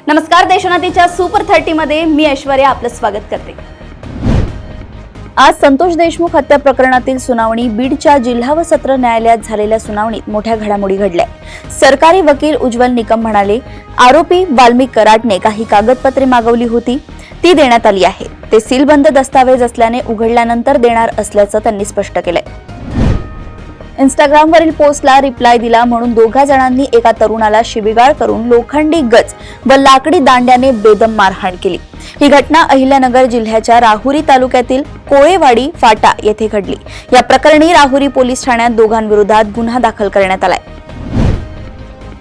नमस्कार, देशोन्नतीच्या सुपर 30 मध्ये मी ऐश्वर्या आपलं स्वागत करते। आज संतोष देशमुख हत्या प्रकरणातील सुनावणी बीडच्या जिल्हा व सत्र न्यायालयात झालेल्या सुनावणीत मोठ्या घडामोडी घडल्या। सरकारी वकील उज्ज्वल निकम म्हणाले, आरोपी वाल्मिक कराडने काही कागदपत्रे मागवली होती, ती देण्यात आली आहे। ते सीलबंद दस्तावेज असल्याने उघडल्यानंतर देणार असल्याचं त्यांनी स्पष्ट केलंय। इंस्टाग्रामवरील पोस्टला रिप्लाय दिला म्हणून दोघा जणांनी एका तरुणाला शिवीगाळ करून लोखंडी गज व लाकडी दांड्याने बेदम मारहाण केली। ही घटना अहिल्यानगर जिल्ह्याच्या राहुरी तालुक्यातील कोळेवाडी फाटा येथे घडली। या प्रकरणी राहुरी पोलीस ठाण्यात दोघांविरोधात गुन्हा दाखल करण्यात आलाय।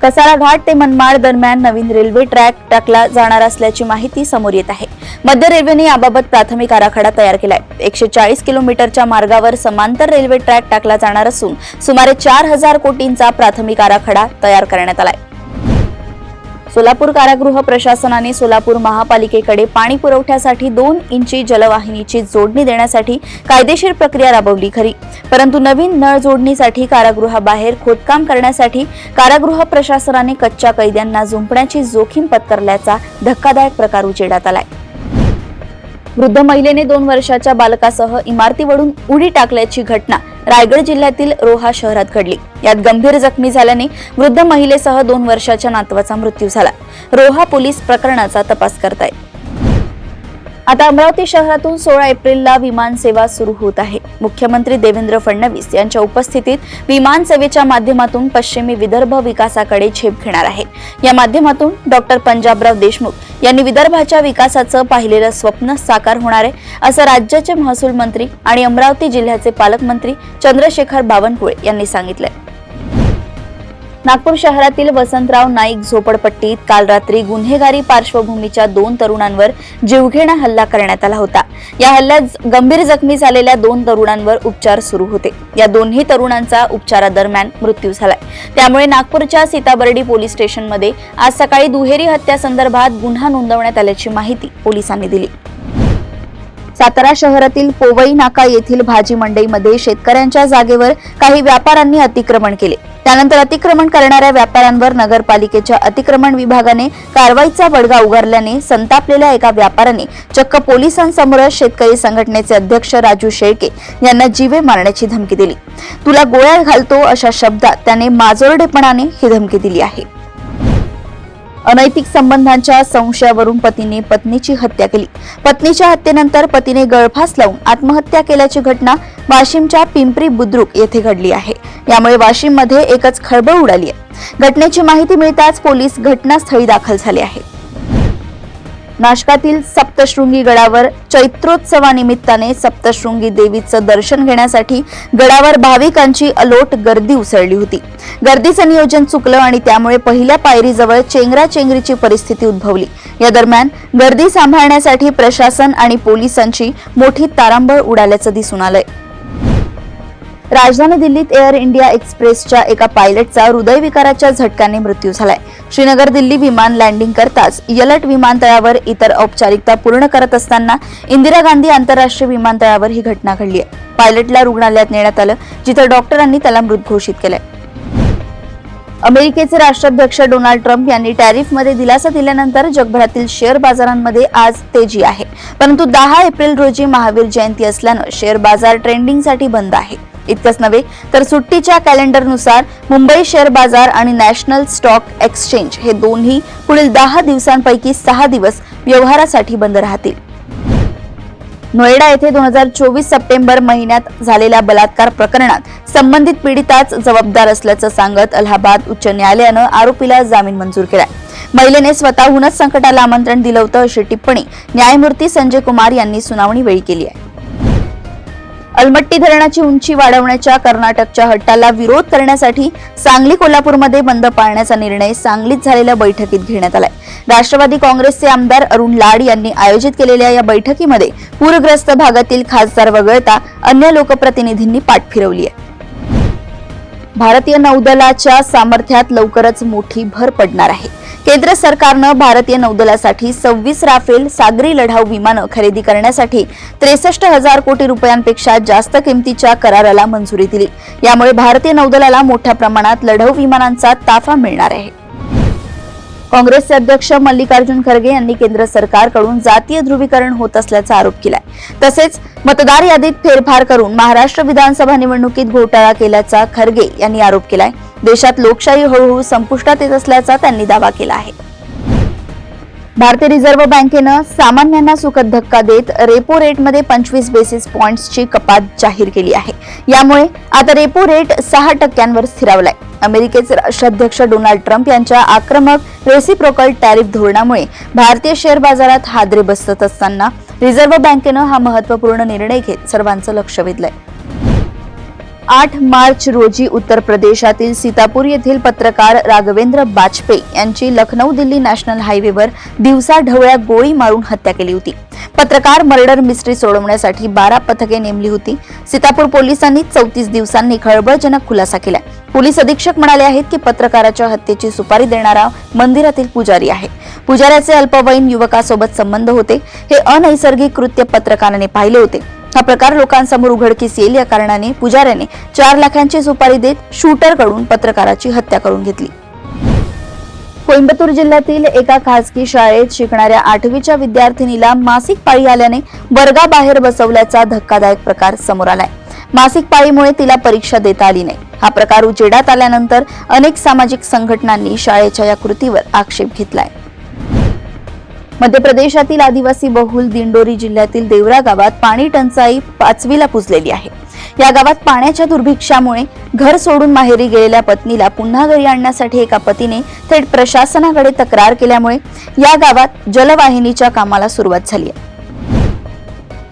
कसारा घाट ते मनमाड दरम्यान नवीन रेल्वे ट्रॅक टाकला जाणार असल्याची माहिती समोर येत आहे। मध्य रेल्वेने याबाबत प्राथमिक आराखडा तयार केलाय। 140 किलोमीटरच्या मार्गावर समांतर रेल्वे ट्रॅक टाकला जाणार असून सुमारे 4000 कोटींचा प्राथमिक आराखडा तयार करण्यात आलाय। सोलापूर कारागृह प्रशासनाने सोलापूर महापालिकेकडे पाणी पुरवठ्यासाठी 2 इंची जलवाहिनीची जोडणी देण्यासाठी कायदेशीर प्रक्रिया राबवली खरी, परंतु नवीन नळ जोडणीसाठी कारागृहाबाहेर खोदकाम करण्यासाठी कारागृह प्रशासनाने कच्च्या कैद्यांना जुंपण्याची जोखीम पत्करल्याचा धक्कादायक प्रकार उजेडात आलाय। वृद्ध महिलेने 2 वर्षाच्या बालकासह इमारतीवरून उडी टाकल्याची घटना रायगड जिल्ह्यातील रोहा शहरात घडली। यात गंभीर जखमी झाल्याने वृद्ध महिलेसह 2 वर्षाच्या नातवाचा मृत्यू झाला। रोहा पोलीस प्रकरणाचा तपास करतायत। आता अमरावती शहरातून 16 एप्रिलला विमान सेवा सुरू होत आहे। मुख्यमंत्री देवेंद्र फडणवीस यांच्या उपस्थितीत विमान सेवेच्या माध्यमातून पश्चिमी विदर्भ विकासाकडे झेप घेणार आहे। या माध्यमातून डॉक्टर पंजाबराव देशमुख यांनी विदर्भाच्या विकासाचं पाहिलेलं स्वप्न साकार होणार आहे, असं राज्याचे महसूल मंत्री आणि अमरावती जिल्ह्याचे पालकमंत्री चंद्रशेखर बावनकुळे यांनी सांगितलंय। नागपूर शहरातील वसंतराव नाईक झोपडपट्टीत काल रात्री गुन्हेगारी पार्श्वभूमीच्या 2 तरुणांवर जीवघेणा हल्ला करण्यात आला होता। या हल्ल्यात गंभीर जखमी झालेल्या 2 तरुणांवर उपचार सुरू होते। या दोन्ही तरुणांचा उपचारादरम्यान मृत्यू झालाय। त्यामुळे नागपूरच्या सीताबर्डी पोलीस स्टेशनमध्ये आज सकाळी दुहेरी हत्यासंदर्भात गुन्हा नोंदवण्यात आल्याची माहिती पोलिसांनी दिली। सातारा शहरातील पोवई नाका येथील भाजी मंडईमध्ये शेतकऱ्यांच्या जागेवर काही व्यापाऱ्यांनी अतिक्रमण केले। त्यानंतर अतिक्रमण करणाऱ्या व्यापाऱ्यांवर नगरपालिकेच्या अतिक्रमण विभागाने कारवाईचा बडगा उगारल्याने संतापलेल्या एका व्यापाऱ्याने चक्क पोलिसांसमोरच शेतकरी संघटनेचे अध्यक्ष राजू शेळके यांना जीवे मारण्याची धमकी दिली। तुला गोळ्या घालतो अशा शब्दात त्याने माजोरडेपणाने ही धमकी दिली आहे। अनैतिक संबंधांच्या संशयावरून पतीने पत्नीची हत्या केली। पत्नीच्या हत्येनंतर पतीने गळफास लावून आत्महत्या केल्याची घटना वाशिमच्या पिंपरी बुद्रुक येथे घडली आहे। यामुळे वाशिममध्ये एकच खळबळ उडाली आहे। घटनेची माहिती मिळताच पोलीस घटनास्थळी दाखल झाले आहेत। नाशकातील सप्तशृंगी गडावर चैत्रोत्सवानिमित्ताने सप्तशृंगी देवीचं दर्शन घेण्यासाठी गडावर भाविकांची अलोट गर्दी उसळली होती। गर्दीचं नियोजन चुकलं आणि त्यामुळे पहिल्या पायरीजवळ चेंगराचेंगरीची परिस्थिती उद्भवली। या दरम्यान गर्दी सांभाळण्यासाठी प्रशासन आणि पोलिसांची मोठी तारांबळ उडाल्याचं दिसून आलंय। राजधानी दिल्लीत एअर इंडिया एक्सप्रेसच्या एका पायलटचा हृदयविकाराच्या झटक्याने मृत्यू झालाय। श्रीनगर दिल्ली विमान लँडिंग करताच यलट विमानतळावर इतर औपचारिकता पूर्ण करत असताना इंदिरा गांधी आंतरराष्ट्रीय विमानतळावर ही घटना घडली आहे। पायलटला रुग्णालयात नेण्यात आलं, जिथे डॉक्टरांनी त्याला मृत घोषित केलंय। अमेरिकेचे राष्ट्राध्यक्ष डोनाल्ड ट्रम्प यांनी टॅरिफमध्ये दिलासा दिल्यानंतर जगभरातील शेअर बाजारांमध्ये आज तेजी आहे। परंतु 10 एप्रिल रोजी महावीर जयंती असल्यानं शेअर बाजार ट्रेंडिंगसाठी बंद आहे। इतकंच नव्हे तर सुट्टीच्या कॅलेंडरनुसार मुंबई शेअर बाजार आणि नॅशनल स्टॉक एक्सचेंज हे दोन्ही पुढील 10 दिवसांपैकी 6 दिवस व्यवहारासाठी बंद राहतील। नोएडा येथे 2024 सप्टेंबर महिन्यात झालेल्या बलात्कार प्रकरणात संबंधित पीडिताच जबाबदार असल्याचं सांगत अलाहाबाद उच्च न्यायालयानं आरोपीला जामीन मंजूर केलाय। महिलेने स्वतःहूनच संकटाला आमंत्रण दिलं होतं, अशी टिप्पणी न्यायमूर्ती संजय कुमार यांनी सुनावणी वेळी केली आहे। अलमट्टी धरणाची उंची वाढवण्याच्या कर्नाटकच्या हट्टाला विरोध करण्यासाठी सांगली कोल्हापूरमध्ये बंद पाळण्याचा निर्णय सांगलीत झालेल्या बैठकीत घेण्यात आलाय। राष्ट्रवादी काँग्रेसचे आमदार अरुण लाड यांनी आयोजित केलेल्या या बैठकीमध्ये पूरग्रस्त भागातील खासदार वगळता अन्य लोकप्रतिनिधींनी पाठ फिरवली आहे। भारतीय नौदलाच्या सामर्थ्यात लवकरच मोठी भर पडणार आहे। केंद्र सरकारनं भारतीय नौदलासाठी 26 राफेल सागरी लढाऊ विमानं खरेदी करण्यासाठी 63,000 कोटी रुपयांपेक्षा जास्त किमतीच्या कराराला मंजुरी दिली। यामुळे भारतीय नौदलाला मोठ्या प्रमाणात लढाऊ विमानांचा ताफा मिळणार आहे। काँग्रेसचे अध्यक्ष मल्लिकार्जुन खरगे यांनी केंद्र सरकारकडून जातीय ध्रुवीकरण होत असल्याचा आरोप केलाय। तसेच मतदार यादीत फेरफार करून महाराष्ट्र विधानसभा निवडणुकीत घोटाळा केल्याचा खरगे यांनी आरोप केलाय। देशात लोकशाही हळूहळू संपुष्टात येत असल्याचा त्यांनी दावा केला आहे। भारतीय रिझर्व्ह बँकेनं सामान्यांना सुखद धक्का देत रेपो रेटमध्ये 25 बेसिस पॉइंट्सची कपात जाहीर केली आहे। यामुळे आता रेपो रेट 6% स्थिरावलाय। अमेरिकेचे राष्ट्राध्यक्ष डोनाल्ड ट्रम्प यांच्या आक्रमक रेसिप्रोकल टॅरिफ धोरणामुळे भारतीय शेअर बाजारात हादरे बसत असताना रिझर्व्ह बँकेनं हा महत्त्वपूर्ण निर्णय घेत सर्वांचं लक्ष वेधलंय। 8 मार्च रोजी उत्तर प्रदेशातील सीतापूर येथील पत्रकार राघवेंद्र बाजपेयी यांची लखनौ दिल्ली नॅशनल हायवेवर दिवसाढवळ्या गोळी मारून हत्या केली होती। पत्रकार मर्डर मिस्ट्री सोडवण्यासाठी 12 पथके नेमली होती। सीतापूर पोलिसांनी 34 दिवसांनी खळबळजनक खुलासा केलाय। पोलीस अधीक्षक म्हणाले आहेत की पत्रकाराच्या हत्येची सुपारी देणारा मंदिरातील पुजारी आहे। पुजाऱ्याचे अल्पवयीन युवकासोबत संबंध होते। हे अनैसर्गिक कृत्य पत्रकाराने पाहिले होते। हा प्रकार लोकांसमोर उघडकीस येईल या कारणाने पुजाऱ्याने 4 लाखांची सुपारी देत शूटरकडून पत्रकाराची हत्या करून घेतली। कोइंबतूर जिल्ह्यातील एका खासगी शाळेत शिकणाऱ्या 8वीच्या विद्यार्थिनीला मासिक पाळी आल्याने वर्गाबाहेर बसवल्याचा धक्कादायक प्रकार समोर आलाय। मासिक पाळीमुळे तिला परीक्षा देता आली नाही। हा प्रकार उजेडात आल्यानंतर अनेक सामाजिक संघटनांनी शाळेच्या या कृतीवर आक्षेप घेतलाय। मध्य प्रदेशातील आदिवासी बहुल दिंडोरी जिल्ह्यातील देवरा गावात पाणी टंचाई 5वीला पुजलेली आहे। या गावात पाण्याच्या दुर्भिक्षामुळे घर सोडून माहेरी गेलेल्या पत्नीला पुन्हा घरी आणण्यासाठी एका पतीने थेट प्रशासनाकडे तक्रार केल्यामुळे या गावात जलवाहिनीच्या कामाला सुरुवात झाली आहे।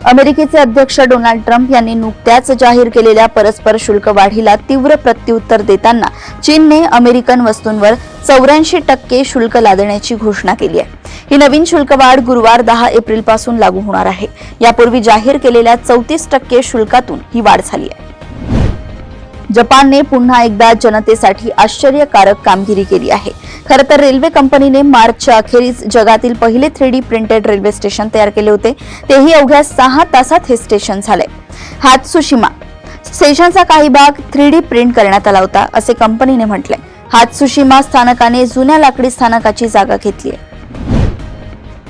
अमेरिकेचे अध्यक्ष डोनाल्ड ट्रम्प यांनी नुकत्याच जाहीर केलेल्या परस्पर शुल्क वाढीला तीव्र प्रत्युत्तर देताना चीनने अमेरिकन वस्तूंवर 84% शुल्क लादण्याची घोषणा केली आहे। ही नवीन शुल्क वाढ गुरुवार 10 एप्रिल पासून लागू होणार आहे। यापूर्वी जाहीर केलेल्या 34% शुल्कातून ही वाढ झाली आहे। जपानने पुन्हा एकदा जनतेसाठी आश्चर्यकारक कामगिरी केली आहे। खरं तर रेल्वे कंपनीने मार्चच्या अखेरीस जगातील पहिले 3D प्रिंटेड रेल्वे स्टेशन तयार केले होते। तेही अवघ्या 6 तासात हे स्टेशन झाले। हात्सुशिमा स्टेशनचा काही भाग 3D प्रिंट करण्यात आला होता असे कंपनीने म्हटले। हात्सुशिमा स्थानकाने जुन्या लाकडी स्थानकाची जागा घेतली आहे।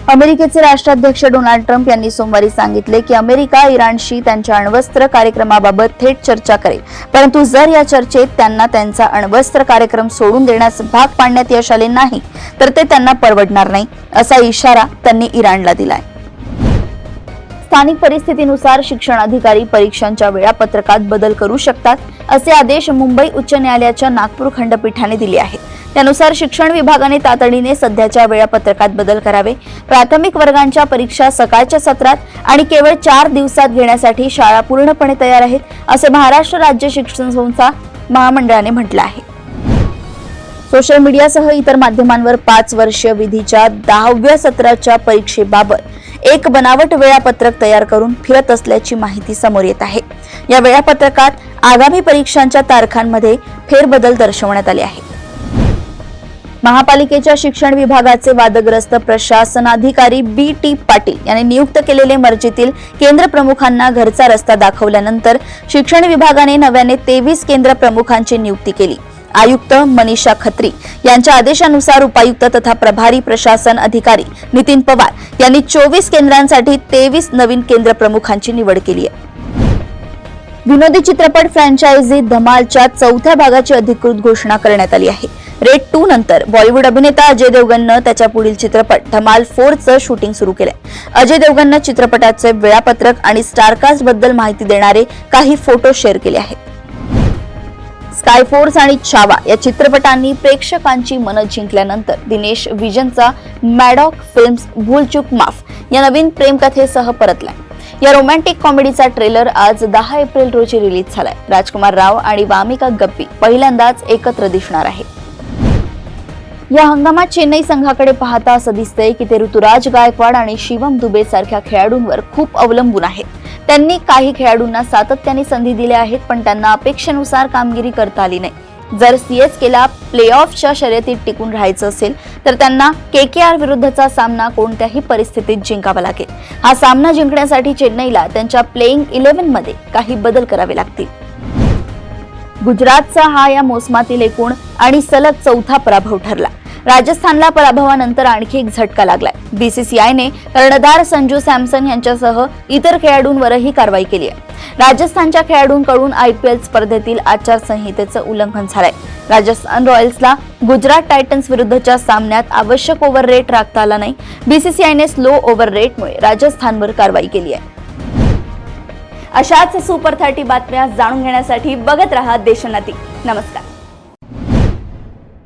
अमेरिकेचे राष्ट्राध्यक्ष डोनाल्ड ट्रम्प यांनी सोमवारी सांगितले की अमेरिका इराणशी त्यांच्या अण्वस्त्र कार्यक्रमाबाबत थेट चर्चा करेल, परंतु जर या चर्चेत त्यांना त्यांचा अण्वस्त्र कार्यक्रम सोडून देण्यास भाग पाडण्यात यश आले नाही तर ते त्यांना परवडणार नाही असा इशारा त्यांनी इराणला दिलाय। स्थानिक परिस्थितीनुसार शिक्षण अधिकारी परीक्षांच्या वेळापत्रकात बदल करू शकतात असे आदेश मुंबई उच्च न्यायालयाच्या नागपूर खंडपीठाने दिले आहेत। त्यानुसार शिक्षण विभागाने तातडीने सध्याच्या वेळापत्रकात बदल करावे। प्राथमिक वर्गांच्या परीक्षा सकाळच्या सत्रात आणि केवळ 4 दिवसात घेण्यासाठी शाळा पूर्णपणे तयार आहेत असे महाराष्ट्र राज्य शिक्षण संस्था महामंडळाने म्हटले आहे। सोशल मीडियासह इतर माध्यमांवर 5 वर्षीय विधीच्या 10व्या सत्राच्या परीक्षेबाबत एक बनावट वेळापत्रक तयार करून फिरत असल्याची माहिती समोर येत आहे। या वेळापत्रकात आगामी परीक्षांच्या तारखांमध्ये फेरबदल दर्शवण्यात आले आहे। महापालिकेच्या शिक्षण विभागाचे वादग्रस्त प्रशासनाधिकारी बी.टी. पाटील यांनी नियुक्त केलेले मर्जीतील केंद्र प्रमुखांना घरचा रस्ता दाखवल्यानंतर शिक्षण विभागाने नव्याने 23 केंद्र प्रमुखांची नियुक्ती केली। आयुक्त मनीषा खत्री यांच्या आदेशानुसार उपायुक्त तथा प्रभारी प्रशासन अधिकारी नितीन पवार यांनी 24 केंद्रांसाठी 23 नवीन केंद्र प्रमुखांची निवड केली आहे। विनोदी चित्रपट फ्रँचायझी धमालच्या 4थ्या भागाची अधिकृत घोषणा करण्यात आली आहे। रेड 2 नंतर बॉलिवूड अभिनेता अजय देवगननं त्याच्या पुढील चित्रपट धमाल 4चं शूटिंग सुरू केलंय। अजय देवगननं चित्रपटाचे वेळापत्रक आणि स्टारकास्ट बद्दल माहिती देणारे काही फोटो शेअर केले आहेत। स्काय फोर्स आणि छावा या चित्रपटांनी प्रेक्षकांची मनं जिंकल्यानंतर दिनेश विजनचा मॅडॉक फिल्म्स भूल चूक माफ या नवीन प्रेमकथेसह परतलाय। या रोमॅन्टिक कॉमेडीचा ट्रेलर आज 10 एप्रिल रोजी रिलीज झालाय। राजकुमार राव आणि वामिका गप्पी पहिल्यांदाच एकत्र दिसणार आहे। या हंगामात चेन्नई संघाकडे पाहता असं दिसतंय की ते ऋतुराज गायकवाड आणि शिवम दुबे सारख्या खेळाडूंवर खूप अवलंबून आहेत। त्यांनी काही खेळाडूंना सातत्याने संधी दिल्या आहेत, पण त्यांना अपेक्षेनुसार कामगिरी करता आली नाही। जर सीएसकेला प्लेऑफच्या शर्यतीत टिकून राहायचं असेल तर त्यांना केकेआर विरुद्धचा सामना कोणत्याही परिस्थितीत जिंकावा लागेल। हा सामना जिंकण्यासाठी चेन्नईला त्यांच्या प्लेइंग 11 मध्ये काही बदल करावे लागतील। गुजरातचा हा या मोसमातील एकूण आणि सलग 4था पराभव ठरला। राजस्थानला पराभवानंतर आणखी एक झटका लागलाय. बीसीसीआयने कर्णधार संजू सॅमसन यांच्यासह इतर खेळाडूंवरही कारवाई केली आहे. राजस्थानच्या खेळाडूंकडून IPL स्पर्धेतील आचारसंहितेचं उल्लंघन झालंय. राजस्थान रॉयल्सला गुजरात टायटन्स विरुद्धच्या सामन्यात आवश्यक ओव्हर रेट राखता आला नाही. बीसीसीआयने स्लो ओव्हर रेटमुळे राजस्थानवर कारवाई केली आहे. अशाच सुपर 30 बातम्या जाणून घेण्यासाठी बघत रहा देशोन्नती. नमस्कार.